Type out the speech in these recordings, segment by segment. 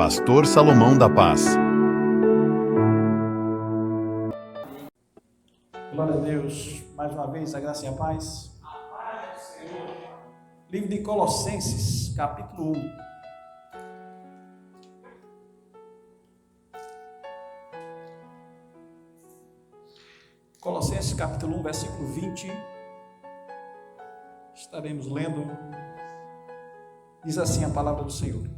Pastor Salomão da Paz. Glória a Deus. Mais uma vez, a graça e a paz. Livro de Colossenses, capítulo 1. Colossenses, capítulo 1, versículo 20. Estaremos lendo. Diz assim a palavra do Senhor.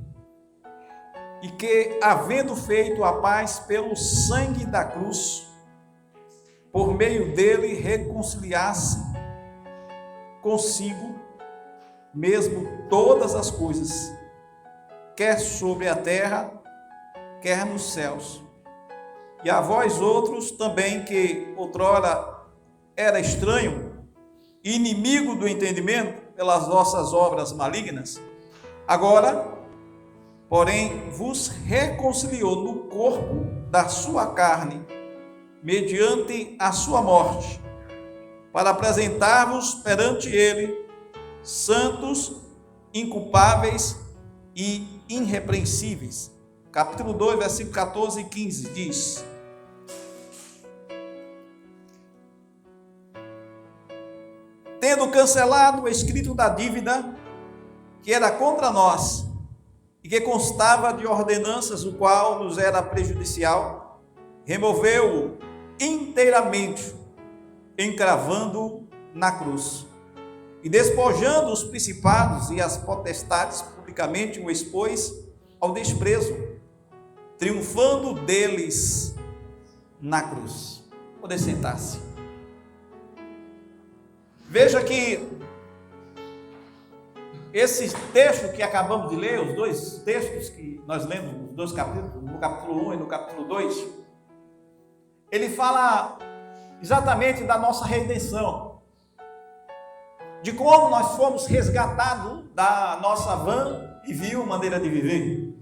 E que, havendo feito a paz pelo sangue da cruz, por meio dele reconciliasse consigo mesmo todas as coisas, quer sobre a terra, quer nos céus. E a vós outros também, que outrora era estranho, inimigo do entendimento pelas vossas obras malignas, agora, porém, vos reconciliou no corpo da sua carne, mediante a sua morte, para apresentar-vos perante ele, santos, inculpáveis e irrepreensíveis. Capítulo 2, versículo 14 e 15 diz: tendo cancelado o escrito da dívida que era contra nós e que constava de ordenanças, o qual nos era prejudicial, removeu-o inteiramente, encravando-o na cruz, e despojando os principados e as potestades, publicamente o expôs ao desprezo, triunfando deles na cruz. Poder sentar-se. Veja que esse texto que acabamos de ler, os dois textos que nós lemos, nos dois capítulos, no capítulo 1 e no capítulo 2, ele fala exatamente da nossa redenção, de como nós fomos resgatados da nossa vã e vil maneira de viver.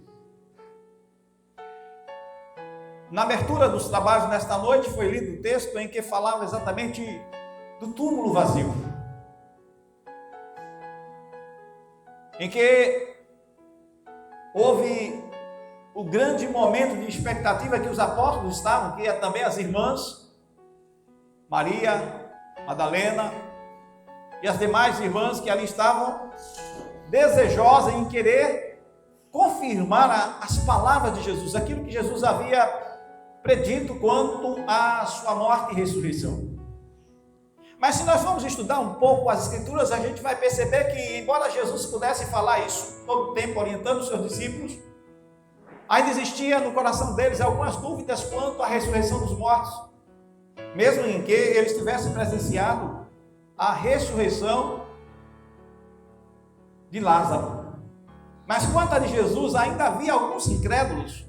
Na abertura dos trabalhos nesta noite foi lido um texto em que falava exatamente do túmulo vazio, em que houve o grande momento de expectativa que os apóstolos estavam, que também as irmãs, Maria, Madalena e as demais irmãs que ali estavam desejosas em querer confirmar as palavras de Jesus, aquilo que Jesus havia predito quanto à sua morte e ressurreição. Mas se nós formos estudar um pouco as Escrituras, a gente vai perceber que, embora Jesus pudesse falar isso todo o tempo, orientando os seus discípulos, ainda existia no coração deles algumas dúvidas quanto à ressurreição dos mortos, mesmo em que eles tivessem presenciado a ressurreição de Lázaro. Mas quanto a de Jesus, ainda havia alguns incrédulos.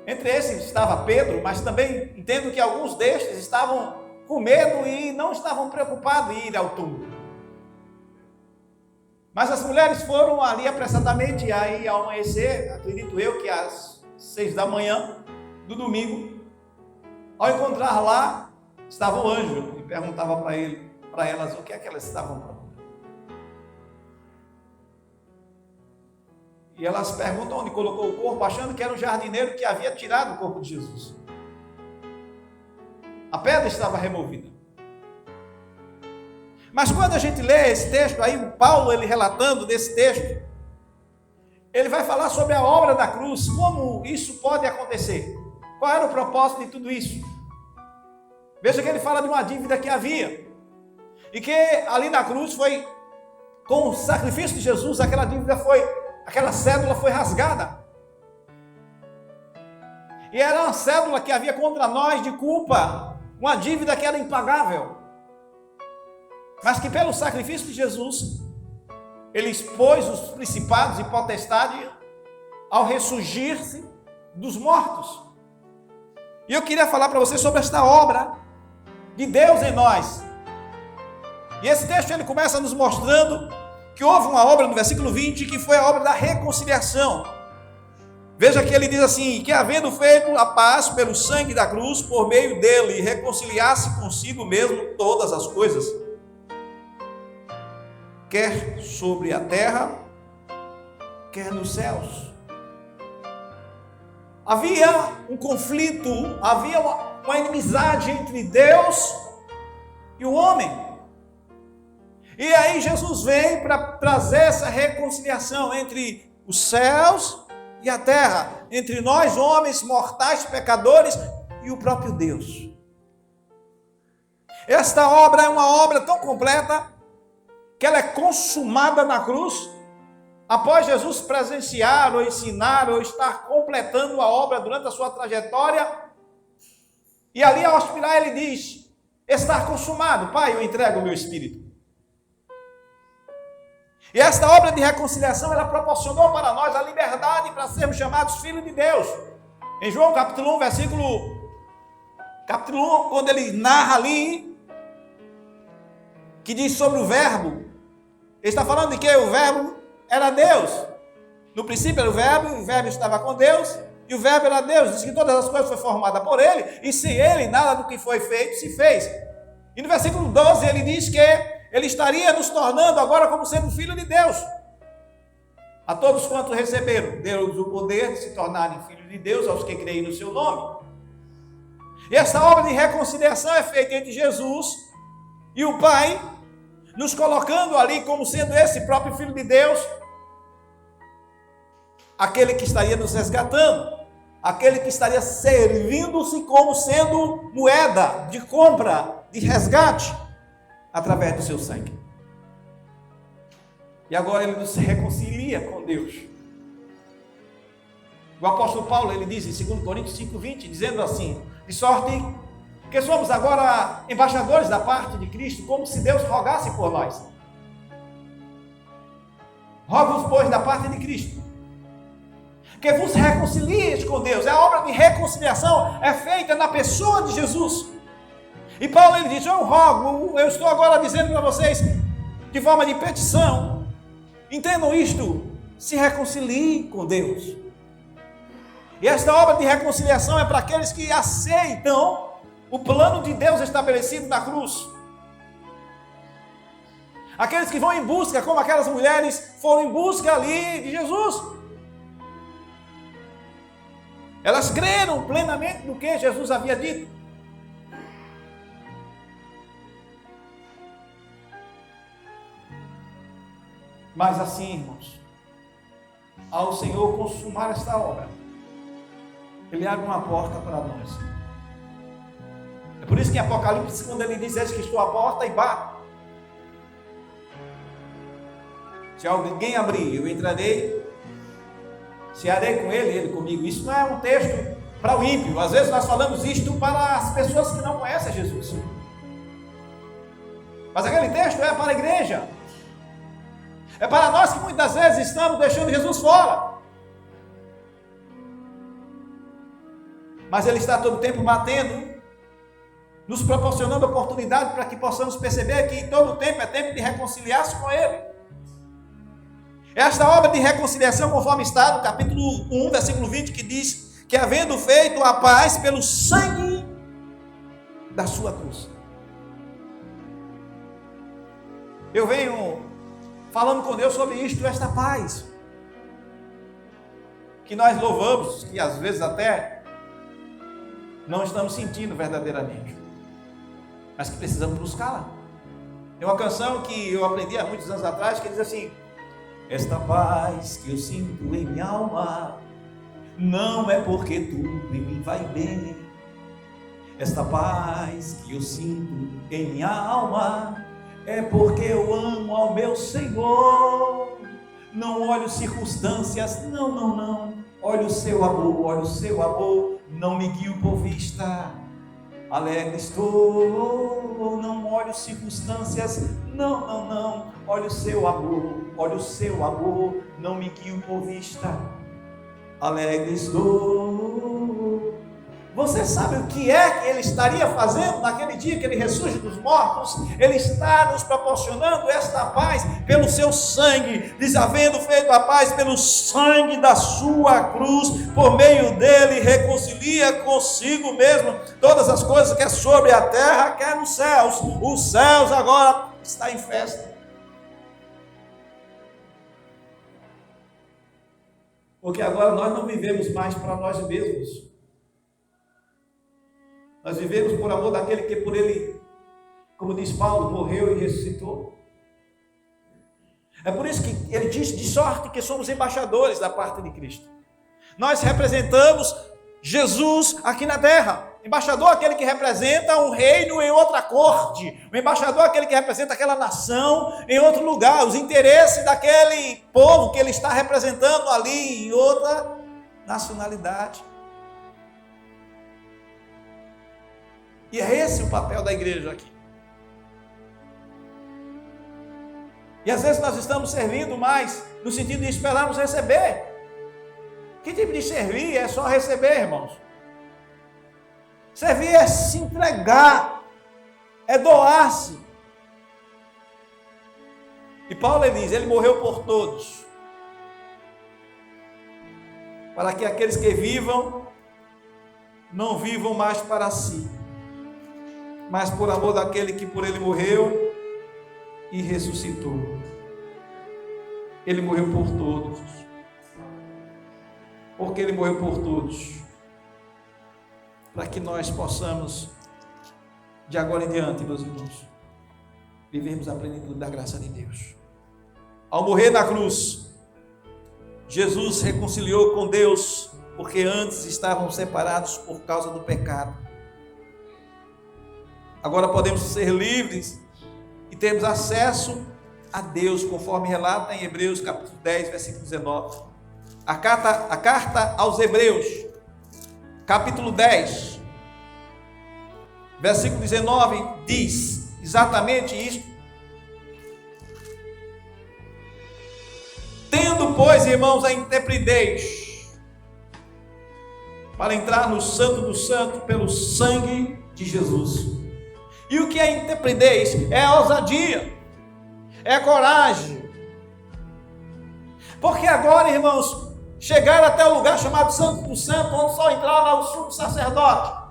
Entre esses estava Pedro, mas também entendo que alguns destes estavam com medo e não estavam preocupados em ir ao túmulo. Mas as mulheres foram ali apressadamente, aí ao amanhecer, acredito eu que às 6 da manhã do domingo, ao encontrar lá, estava o anjo e perguntava para elas o que é que elas estavam procurando. E elas perguntam onde colocou o corpo, achando que era o jardineiro que havia tirado o corpo de Jesus. A pedra estava removida. Mas quando a gente lê esse texto, aí o Paulo, ele relatando desse texto, ele vai falar sobre a obra da cruz, como isso pode acontecer. Qual era o propósito de tudo isso? Veja que ele fala de uma dívida que havia, e que ali na cruz foi, com o sacrifício de Jesus, aquela cédula foi rasgada. E era uma cédula que havia contra nós de culpa, uma dívida que era impagável, mas que pelo sacrifício de Jesus, ele expôs os principados e potestades ao ressurgir-se dos mortos. E eu queria falar para você sobre esta obra de Deus em nós. E esse texto ele começa nos mostrando que houve uma obra no versículo 20, que foi a obra da reconciliação. Veja que ele diz assim, que havendo feito a paz pelo sangue da cruz, por meio dele reconciliasse consigo mesmo todas as coisas, quer sobre a terra, quer nos céus. Havia um conflito, havia uma inimizade entre Deus e o homem. E aí Jesus vem para trazer essa reconciliação entre os céus e a terra, entre nós homens mortais, pecadores, e o próprio Deus. Esta obra é uma obra tão completa que ela é consumada na cruz, após Jesus presenciar ou ensinar ou estar completando a obra durante a sua trajetória. E ali ao expirar ele diz: está consumado, Pai, eu entrego o meu espírito. E esta obra de reconciliação, ela proporcionou para nós a liberdade para sermos chamados filhos de Deus. Em João capítulo 1, capítulo 1, quando ele narra ali, que diz sobre o verbo, ele está falando de que o verbo era Deus. No princípio era o verbo estava com Deus, e o verbo era Deus. Diz que todas as coisas foram formadas por ele, e sem ele nada do que foi feito se fez. E no versículo 12 ele diz que ele estaria nos tornando agora como sendo filho de Deus. A todos quantos receberam, deu-lhes o poder de se tornarem filhos de Deus, aos que creem no seu nome. E essa obra de reconciliação é feita entre Jesus e o Pai, nos colocando ali como sendo esse próprio Filho de Deus, aquele que estaria nos resgatando, aquele que estaria servindo-se como sendo moeda de compra, de resgate, através do seu sangue. E agora ele nos reconcilia com Deus. O apóstolo Paulo, ele diz em 2 Coríntios 5:20, dizendo assim: de sorte que somos agora embaixadores da parte de Cristo, como se Deus rogasse por nós. Rogo-vos, pois, da parte de Cristo, que vos reconcilieis com Deus. A obra de reconciliação é feita na pessoa de Jesus. E Paulo, ele diz: eu rogo, eu estou agora dizendo para vocês, de forma de petição, entendam isto, se reconciliem com Deus. E esta obra de reconciliação é para aqueles que aceitam o plano de Deus estabelecido na cruz. Aqueles que vão em busca, como aquelas mulheres foram em busca ali de Jesus. Elas creram plenamente no que Jesus havia dito. Mas assim, irmãos, ao Senhor consumar esta obra, Ele abre uma porta para nós. É por isso que em Apocalipse, quando ele diz: eis que estou à porta e bato, se alguém abrir, eu entrarei, cearei com ele, ele comigo. Isso não é um texto para o ímpio. Às vezes nós falamos isto para as pessoas que não conhecem Jesus, mas aquele texto é para a igreja. É para nós que muitas vezes estamos deixando Jesus fora. Mas Ele está todo o tempo batendo, nos proporcionando oportunidade para que possamos perceber que todo o tempo é tempo de reconciliar-se com Ele. Esta obra de reconciliação, conforme está no capítulo 1, versículo 20, que diz que havendo feito a paz pelo sangue da sua cruz. Eu venho falando com Deus sobre isto, esta paz, que nós louvamos, que às vezes até não estamos sentindo verdadeiramente, mas que precisamos buscá-la. Tem uma canção que eu aprendi há muitos anos atrás, que diz assim: esta paz que eu sinto em minha alma, não é porque tudo em mim vai bem. Esta paz que eu sinto em minha alma, é porque eu amo ao meu Senhor. Não olho circunstâncias, não. Olho o seu amor, não me guio por vista. Alegre estou, não olho circunstâncias, não. Olho o seu amor, não me guio por vista. Alegre estou. Você sabe o que é que Ele estaria fazendo naquele dia que Ele ressurge dos mortos? Ele está nos proporcionando esta paz pelo seu sangue, diz: havendo feito a paz pelo sangue da sua cruz, por meio dele reconcilia consigo mesmo todas as coisas, quer sobre a terra, quer nos céus. Os céus agora estão em festa. Porque agora nós não vivemos mais para nós mesmos. Nós vivemos por amor daquele que por ele, como diz Paulo, morreu e ressuscitou. É por isso que ele diz, de sorte que somos embaixadores da parte de Cristo. Nós representamos Jesus aqui na terra. Embaixador é aquele que representa um reino em outra corte. O embaixador é aquele que representa aquela nação em outro lugar. Os interesses daquele povo que ele está representando ali em outra nacionalidade. E é esse o papel da igreja aqui. E às vezes nós estamos servindo mais no sentido de esperarmos receber. Que tipo de servir é só receber, irmãos? Servir é se entregar, é doar-se. E Paulo ele diz, ele morreu por todos, para que aqueles que vivam, não vivam mais para si, mas por amor daquele que por ele morreu e ressuscitou. Ele morreu por todos. Porque ele morreu por todos. Para que nós possamos, de agora em diante, meus irmãos, vivermos a plenitude da graça de Deus. Ao morrer na cruz, Jesus se reconciliou com Deus, porque antes estavam separados por causa do pecado. Agora podemos ser livres e temos acesso a Deus, conforme relata em Hebreus capítulo 10, versículo 19. A carta aos Hebreus, capítulo 10, versículo 19, diz exatamente isto. Tendo, pois, irmãos, a intrepidez para entrar no Santo do Santo pelo sangue de Jesus. E o que é intrepidez? É a ousadia, é a coragem. Porque agora, irmãos, chegaram até o lugar chamado Santo do Santo, onde só entrava o sumo sacerdote.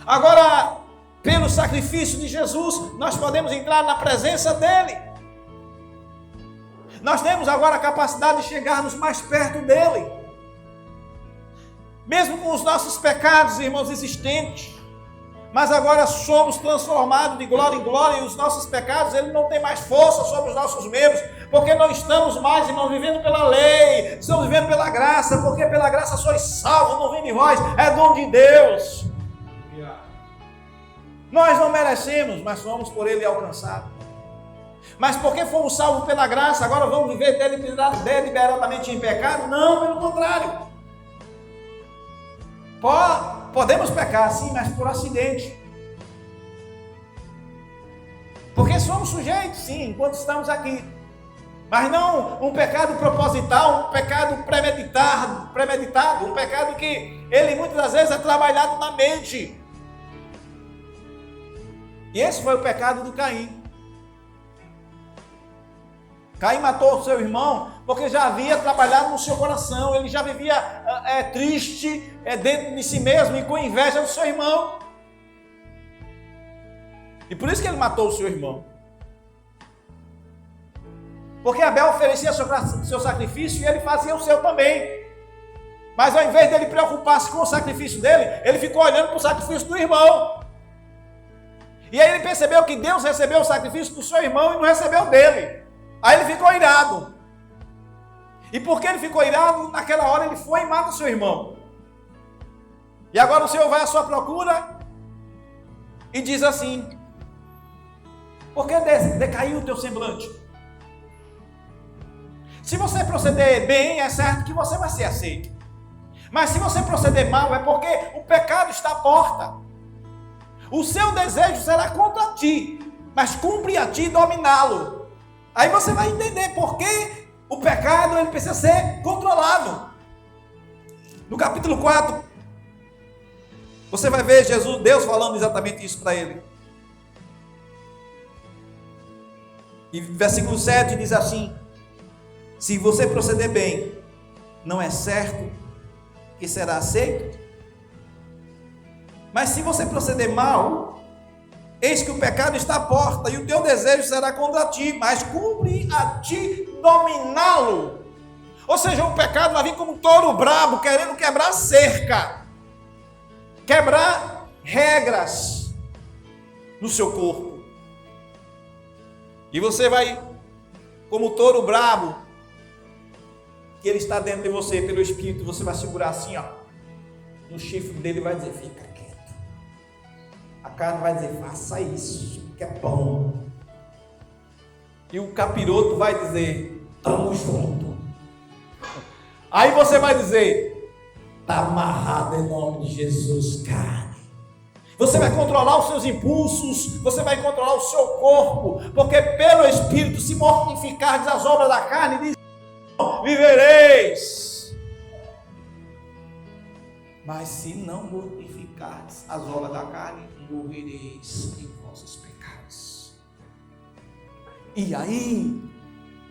Agora, pelo sacrifício de Jesus, nós podemos entrar na presença dele. Nós temos agora a capacidade de chegarmos mais perto dele. Mesmo com os nossos pecados, irmãos, existentes, mas agora somos transformados de glória em glória, e os nossos pecados, ele não tem mais força sobre os nossos membros, porque não estamos mais, irmãos, vivendo pela lei, estamos vivendo pela graça, porque pela graça sois salvos, não vem de vós, é dom de Deus. Nós não merecemos, mas fomos por ele alcançados. Mas porque fomos salvos pela graça, agora vamos viver deliberadamente em pecado? Não, pelo contrário. Podemos pecar, sim, mas por acidente. Porque somos sujeitos, sim, enquanto estamos aqui. Mas não um pecado proposital, um pecado premeditado, um pecado que ele muitas das vezes é trabalhado na mente. E esse foi o pecado de Caim. Caim matou o seu irmão porque já havia trabalhado no seu coração, ele já vivia triste dentro de si mesmo e com inveja do seu irmão. E por isso que ele matou o seu irmão. Porque Abel oferecia seu sacrifício e ele fazia o seu também. Mas ao invés dele preocupar-se com o sacrifício dele, ele ficou olhando para o sacrifício do irmão. E aí ele percebeu que Deus recebeu o sacrifício do seu irmão e não recebeu dele. Aí ele ficou irado. E porque ele ficou irado, naquela hora ele foi e mata seu irmão. E agora o Senhor vai à sua procura e diz assim: por que decaiu o teu semblante? Se você proceder bem, é certo que você vai ser aceito. Mas se você proceder mal, é porque o pecado está à porta. O seu desejo será contra ti, mas cumpre a ti dominá-lo. Aí você vai entender por que o pecado ele precisa ser controlado. No capítulo 4, você vai ver Deus falando exatamente isso para ele. E versículo 7 diz assim: se você proceder bem, não é certo que será aceito? Mas se você proceder mal, eis que o pecado está à porta, e o teu desejo será contra ti, mas cumpre a ti dominá-lo. Ou seja, o pecado vai vir como um touro brabo, querendo quebrar cerca, quebrar regras no seu corpo. E você vai, como touro brabo, que ele está dentro de você, pelo Espírito, você vai segurar assim, ó, no chifre dele e vai dizer, fica quieto. A carne vai dizer, faça isso, que é bom. E o capiroto vai dizer, estamos juntos. Aí você vai dizer, está amarrado em nome de Jesus, carne. Você vai controlar os seus impulsos, você vai controlar o seu corpo, porque pelo Espírito, se mortificardes as obras da carne, diz, vivereis. Mas se não mortificardes as obras da carne, morrereis em vossos pecados. E aí,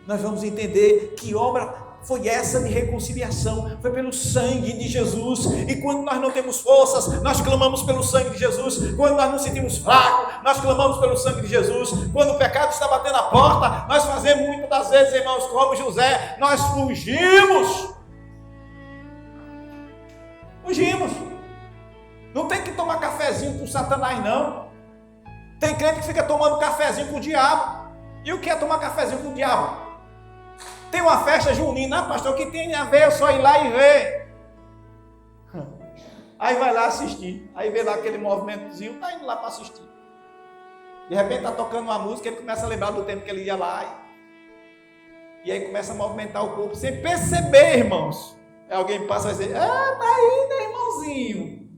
nós vamos entender que obra foi essa de reconciliação, foi pelo sangue de Jesus. E quando nós não temos forças, nós clamamos pelo sangue de Jesus. Quando nós nos sentimos fracos, nós clamamos pelo sangue de Jesus. Quando o pecado está batendo a porta, nós fazemos muitas das vezes, irmãos, como José, nós fugimos. Fugimos. Não tem que tomar cafezinho com Satanás, não. Tem crente que fica tomando cafezinho com o diabo. E o que é tomar cafezinho com o diabo? Tem uma festa junina, pastor, que tem a ver, eu só ir lá e ver. Aí vai lá assistir. Aí vê lá aquele movimentozinho, está indo lá para assistir. De repente está tocando uma música, ele começa a lembrar do tempo que ele ia lá. E aí começa a movimentar o corpo, sem perceber, irmãos. Aí alguém passa e vai dizer, tá aí, né, irmãozinho?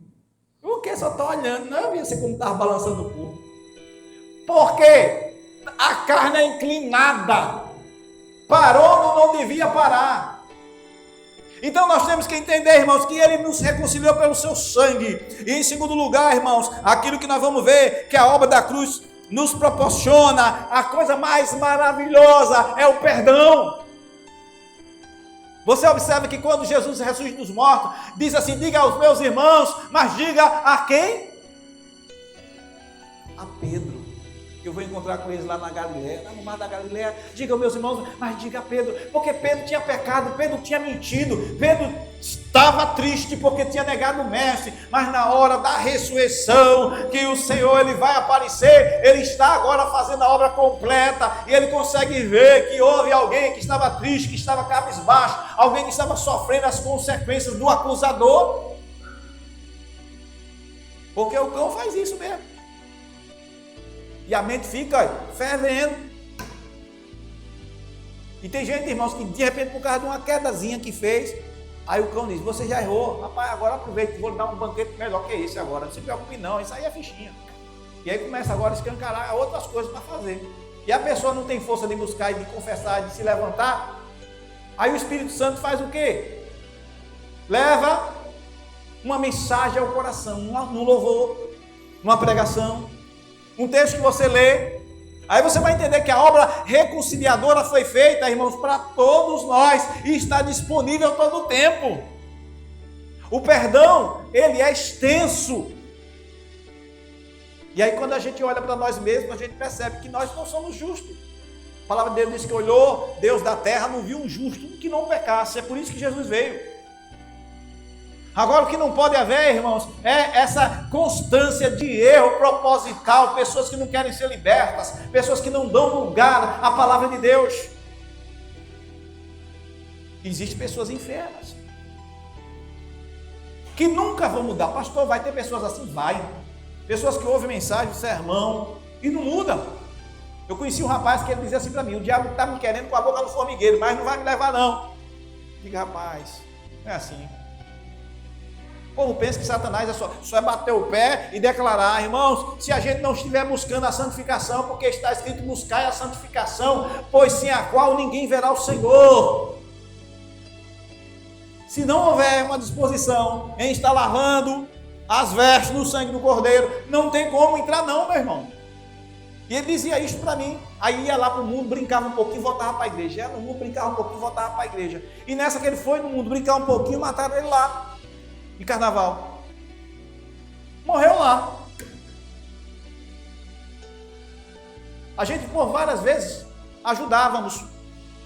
O que? Só estou olhando. Não, eu vi você como estava balançando o corpo. Por quê? A carne é inclinada. Parou, não devia parar. Então nós temos que entender, irmãos, que Ele nos reconciliou pelo seu sangue. E em segundo lugar, irmãos, aquilo que nós vamos ver, que a obra da cruz nos proporciona, a coisa mais maravilhosa é o perdão. Você observa que quando Jesus ressurge dos mortos, diz assim, diga aos meus irmãos, mas diga a quem? A Pedro. Eu vou encontrar com eles lá na Galileia, no mar da Galileia. Diga aos meus irmãos, mas diga a Pedro, porque Pedro tinha pecado, Pedro tinha mentido, Pedro estava triste porque tinha negado o mestre, mas na hora da ressurreição, que o Senhor ele vai aparecer, ele está agora fazendo a obra completa, e ele consegue ver que houve alguém que estava triste, que estava cabisbaixo, alguém que estava sofrendo as consequências do acusador, porque o cão faz isso mesmo. E a mente fica fervendo. E tem gente, irmãos, que de repente, por causa de uma quedazinha que fez, aí o cão diz, você já errou, rapaz, agora aproveita, vou lhe dar um banquete melhor que esse agora, não se preocupe não, isso aí é fichinha. E aí começa agora a escancarar outras coisas para fazer. E a pessoa não tem força de buscar, de confessar, de se levantar. Aí o Espírito Santo faz o quê? Leva uma mensagem ao coração, um louvor, uma pregação, um texto que você lê, aí você vai entender que a obra reconciliadora foi feita, irmãos, para todos nós, e está disponível todo o tempo. O perdão, ele é extenso. E aí quando a gente olha para nós mesmos, a gente percebe que nós não somos justos. A palavra de Deus diz que olhou, Deus da terra não viu um justo que não pecasse, é por isso que Jesus veio. Agora, o que não pode haver, irmãos, é essa constância de erro proposital, pessoas que não querem ser libertas, pessoas que não dão lugar à palavra de Deus. Existem pessoas enfermas, que nunca vão mudar. Pastor, vai ter pessoas assim? Vai. Pessoas que ouvem mensagem, sermão, e não mudam. Eu conheci um rapaz que ele dizia assim para mim, o diabo está me querendo com a boca no formigueiro, mas não vai me levar não. Diga, rapaz, não é assim. O povo pensa que Satanás só é bater o pé e declarar, irmãos, se a gente não estiver buscando a santificação, porque está escrito buscar a santificação, pois sem a qual ninguém verá o Senhor. Se não houver uma disposição em estar lavando as vestes no sangue do Cordeiro, não tem como entrar não, meu irmão. E ele dizia isso para mim, aí ia lá para o mundo, brincava um pouquinho, voltava para a igreja. Ia no mundo, brincava um pouquinho, voltava para a igreja. E nessa que ele foi no mundo brincar um pouquinho, mataram ele lá. De carnaval, morreu lá. A gente por várias vezes ajudávamos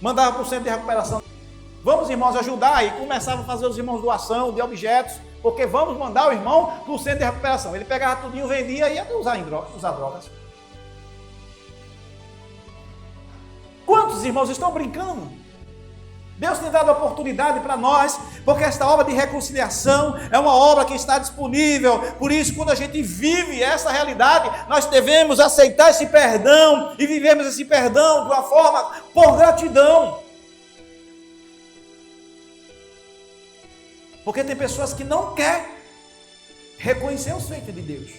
mandava para o centro de recuperação. Vamos, irmãos, ajudar. E começava a fazer os irmãos doação de objetos, porque vamos mandar o irmão para o centro de recuperação. Ele pegava tudinho, vendia e ia usar drogas. Quantos irmãos estão brincando? Deus tem dado oportunidade para nós, porque esta obra de reconciliação é uma obra que está disponível. Por isso, quando a gente vive essa realidade, nós devemos aceitar esse perdão e vivemos esse perdão de uma forma por gratidão. Porque tem pessoas que não querem reconhecer os feitos de Deus.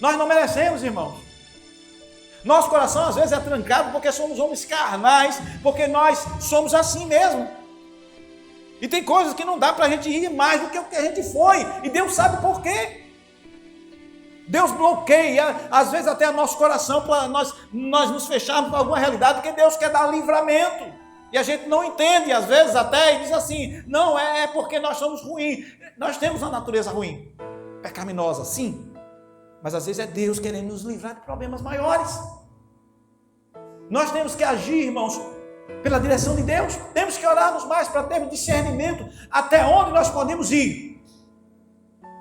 Nós não merecemos, irmãos. Nosso coração às vezes é trancado porque somos homens carnais, porque nós somos assim mesmo. E tem coisas que não dá para a gente ir mais do que o que a gente foi. E Deus sabe por quê. Deus bloqueia, às vezes até o nosso coração, para nós nos fecharmos para alguma realidade, porque Deus quer dar livramento. E a gente não entende, às vezes até, e diz assim, não, é porque nós somos ruins. Nós temos uma natureza ruim, pecaminosa, sim. Mas às vezes é Deus querendo nos livrar de problemas maiores. Nós temos que agir, irmãos, pela direção de Deus. Temos que orarmos mais para termos discernimento até onde nós podemos ir.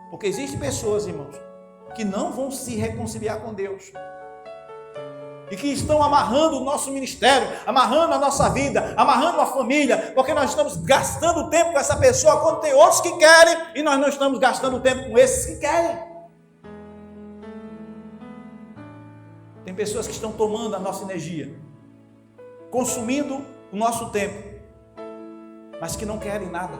Porque existem pessoas, irmãos, que não vão se reconciliar com Deus. E que estão amarrando o nosso ministério, amarrando a nossa vida, amarrando a família, porque nós estamos gastando tempo com essa pessoa quando tem outros que querem, e nós não estamos gastando tempo com esses que querem. Tem pessoas que estão tomando a nossa energia, consumindo o nosso tempo, mas que não querem nada.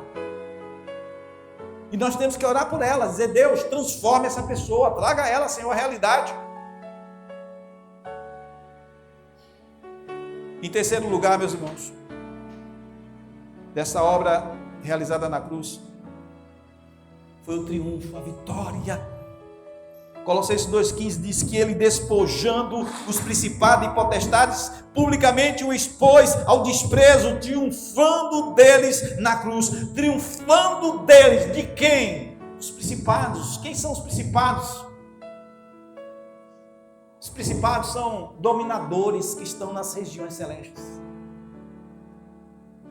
E nós temos que orar por elas, dizer, Deus, transforme essa pessoa, traga ela, Senhor, à realidade. Em terceiro lugar, meus irmãos, dessa obra realizada na cruz, foi o triunfo, a vitória. Colossenses 2,15 diz que ele, despojando os principados e potestades, publicamente o expôs ao desprezo, triunfando deles na cruz. Triunfando deles, de quem? Os principados. Quem são os principados? Os principados são dominadores que estão nas regiões celestes.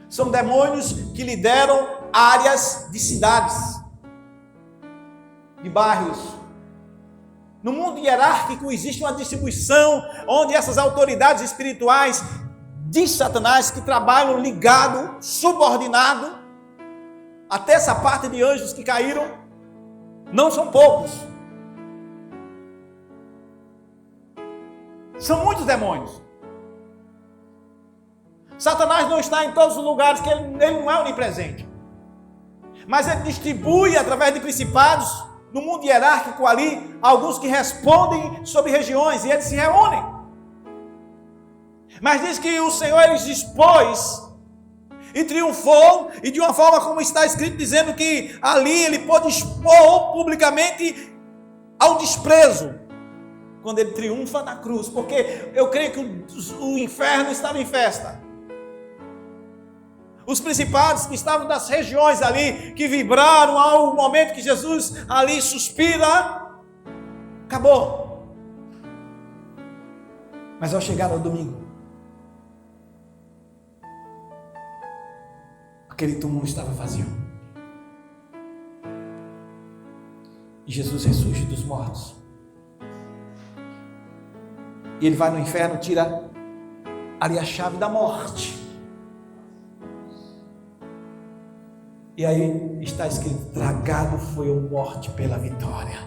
São demônios que lideram áreas de cidades, de bairros. No mundo hierárquico existe uma distribuição onde essas autoridades espirituais de Satanás que trabalham ligado, subordinado, até essa parte de anjos que caíram, não são poucos. São muitos demônios. Satanás não está em todos os lugares, que ele não é onipresente. Mas ele distribui através de principados, no mundo hierárquico ali, alguns que respondem sobre regiões, e eles se reúnem. Mas diz que o Senhor eles expôs e triunfou, e de uma forma como está escrito, dizendo que ali ele pôde expor publicamente ao desprezo, quando ele triunfa na cruz, porque eu creio que o inferno estava em festa. Os principados que estavam das regiões ali, que vibraram ao momento que Jesus ali suspira, acabou. Mas ao chegar ao domingo, aquele túmulo estava vazio. E Jesus ressurge dos mortos. E ele vai no inferno, tira ali a chave da morte. E aí está escrito, tragado foi a morte pela vitória.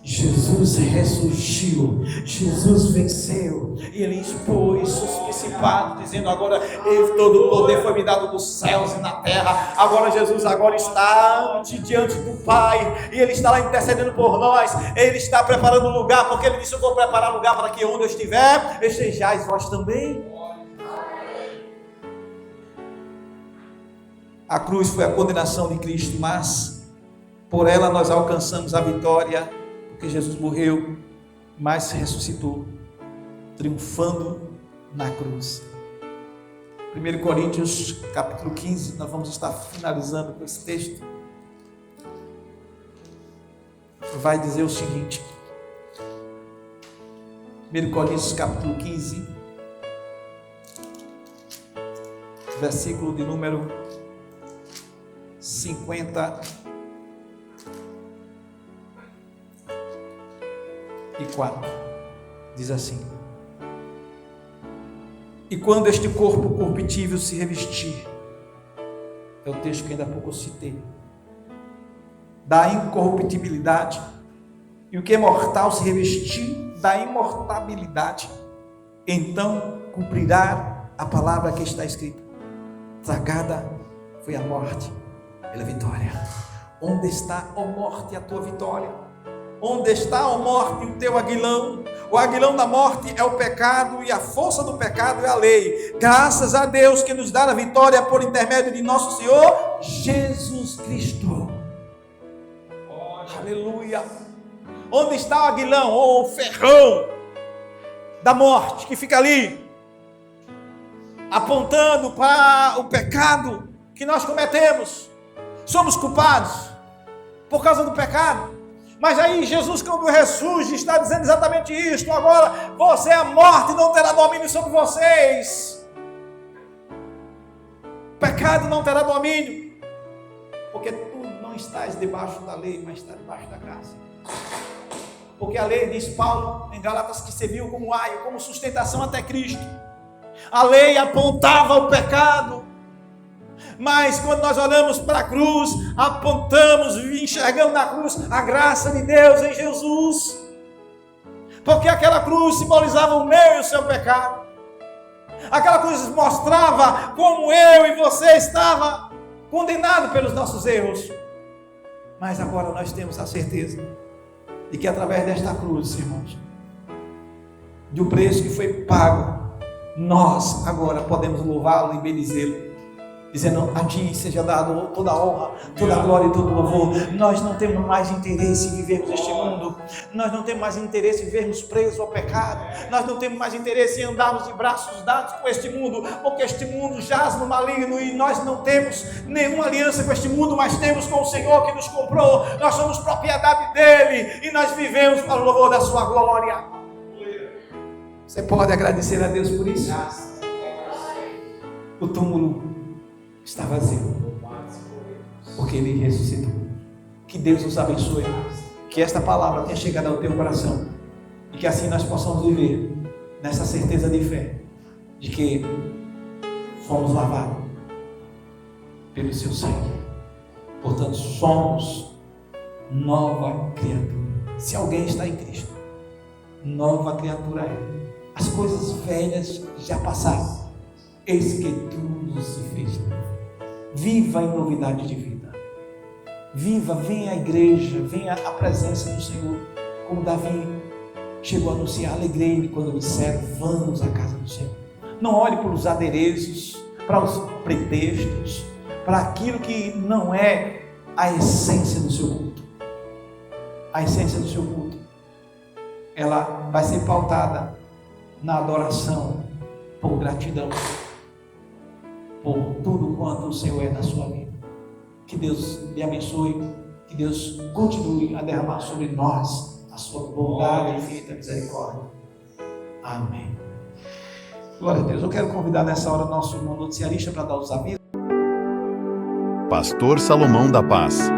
Jesus ressurgiu, Jesus venceu, e ele expôs os principados, dizendo, agora todo o poder foi me dado nos céus e na terra. Agora Jesus está diante do Pai, e ele está lá intercedendo por nós. Ele está preparando um lugar, porque ele disse, eu vou preparar lugar para que onde eu estiver, estejais vós também. A cruz foi a condenação de Cristo, mas por ela nós alcançamos a vitória, porque Jesus morreu, mas ressuscitou, triunfando na cruz. 1 Coríntios capítulo 15, nós vamos estar finalizando com esse texto. Vai dizer o seguinte, 1 Coríntios capítulo 15, versículo de número 54, diz assim: e quando este corpo corruptível se revestir, é o texto que ainda há pouco eu citei, da incorruptibilidade, e o que é mortal se revestir da imortabilidade, então cumprirá a palavra que está escrita: tragada foi a morte pela vitória. Onde está, ó morte, a tua vitória? Onde está, ó morte, o teu aguilão? O aguilão da morte é o pecado, e a força do pecado é a lei. Graças a Deus que nos dá a vitória por intermédio de nosso Senhor Jesus Cristo. Aleluia. Onde está o aguilão, ou o ferrão da morte, que fica ali, apontando para o pecado que nós cometemos? Somos culpados por causa do pecado. Mas aí Jesus, quando ressurge, está dizendo exatamente isto: agora você, a morte, não terá domínio sobre vocês. O pecado não terá domínio, porque tu não estás debaixo da lei, mas estás debaixo da graça. Porque a lei, diz Paulo em Gálatas, que serviu como aio, como sustentação até Cristo. A lei apontava o pecado, mas quando nós olhamos para a cruz, apontamos e enxergamos na cruz a graça de Deus em Jesus. Porque aquela cruz simbolizava o meu e o seu pecado. Aquela cruz mostrava como eu e você estava condenado pelos nossos erros. Mas agora nós temos a certeza de que através desta cruz, irmãos, de um preço que foi pago, nós agora podemos louvá-lo e bendizê-lo, dizendo: a ti seja dado toda a honra, toda a glória e todo o louvor. Nós não temos mais interesse em vivermos este mundo, nós não temos mais interesse em vivermos presos ao pecado, nós não temos mais interesse em andarmos de braços dados com este mundo, porque este mundo jaz no maligno e nós não temos nenhuma aliança com este mundo, mas temos com o Senhor que nos comprou. Nós somos propriedade dele e nós vivemos para o louvor da sua glória. Você pode agradecer a Deus por isso? O túmulo está vazio, porque Ele ressuscitou. Que Deus nos abençoe, que esta palavra tenha chegado ao teu coração, e que assim nós possamos viver nessa certeza de fé, de que fomos lavados pelo seu sangue. Portanto, somos nova criatura. Se alguém está em Cristo, nova criatura é. As coisas velhas já passaram, eis que tudo se fez novo. Viva em novidade de vida. Viva, venha à igreja, venha à presença do Senhor. Como Davi chegou a anunciar: alegrei-me quando disseram: vamos à casa do Senhor. Não olhe para os adereços, para os pretextos, para aquilo que não é a essência do seu culto. A essência do seu culto, ela vai ser pautada na adoração, por gratidão, por tudo quanto o Senhor é na sua vida. Que Deus lhe abençoe, que Deus continue a derramar sobre nós a sua bondade e infinita misericórdia. Amém. Glória a Deus. Eu quero convidar nessa hora o nosso irmão noticiarista para dar os avisos. Pastor Salomão da Paz.